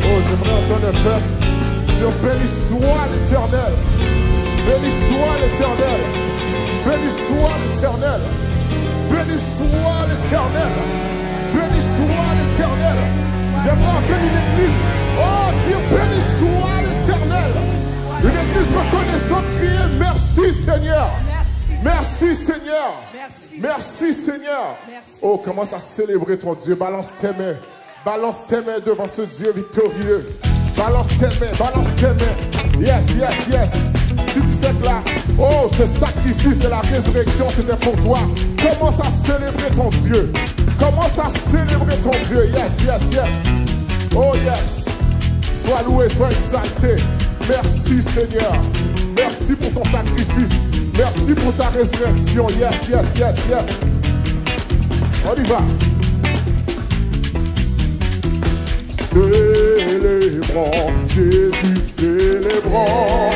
Oh, j'aimerais entendre un peuple dire béni soit l'Éternel. Béni soit l'Éternel. Béni soit l'Éternel. Béni soit l'Éternel. Béni soit l'Éternel. J'aimerais entendre une église. Oh, dire béni soit l'Éternel. Une église reconnaissante crier merci Seigneur. Merci Seigneur. Merci Seigneur. Oh, commence à célébrer ton Dieu. Balance tes mains. Balance tes mains devant ce Dieu victorieux. Balance tes mains, balance tes mains. Yes, yes, yes. Si tu sais que là, oh, ce sacrifice de la résurrection, c'était pour toi. Commence à célébrer ton Dieu. Commence à célébrer ton Dieu. Yes, yes, yes. Oh, yes. Sois loué, sois exalté. Merci Seigneur. Merci pour ton sacrifice. Merci pour ta résurrection. Yes, yes, yes, yes. On y va. Célébrons Jésus, célébrons.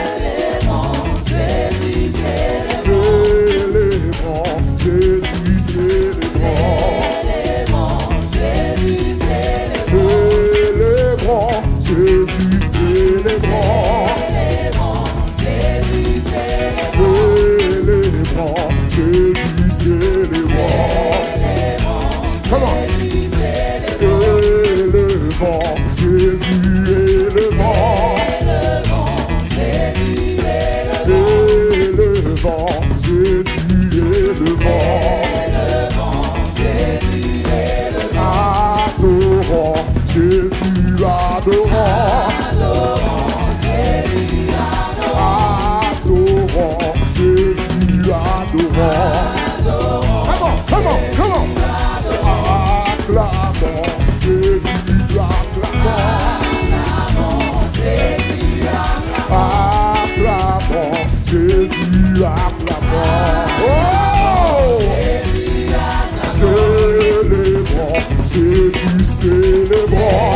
Célébrons Jésus, célébrons. Célébrons Jésus, célébrons. Célébrons Jésus, célébrons. Come on. Élevons Jésus, élevons. Élevons Jésus, élevons. Adorons Jésus, adorons. Adorons Jésus, adorons. Come on, come on, come on. Acclamons Jésus, acclamons. Acclamons Jésus, acclamons. Oh! Célébrons Jésus, célébrons.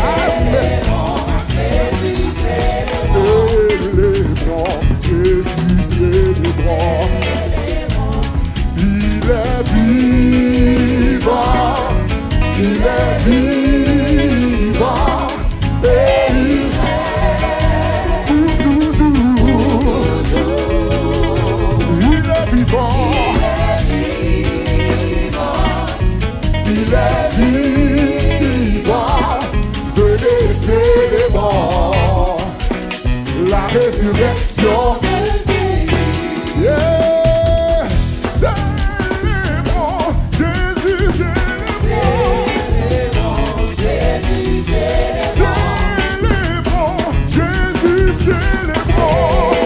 Célébrons Jésus, célébrons. Il est vivant. Il est vivant et il est pour toujours. Il est vivant. Il est vivant. Venez célébrer la résurrection. Yeah. Célébrons Jésus, célébrons. Célébrons Jésus, célébrons.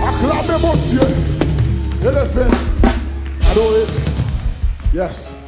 Acclamez mon Dieu et le fait. Adorez. Yes.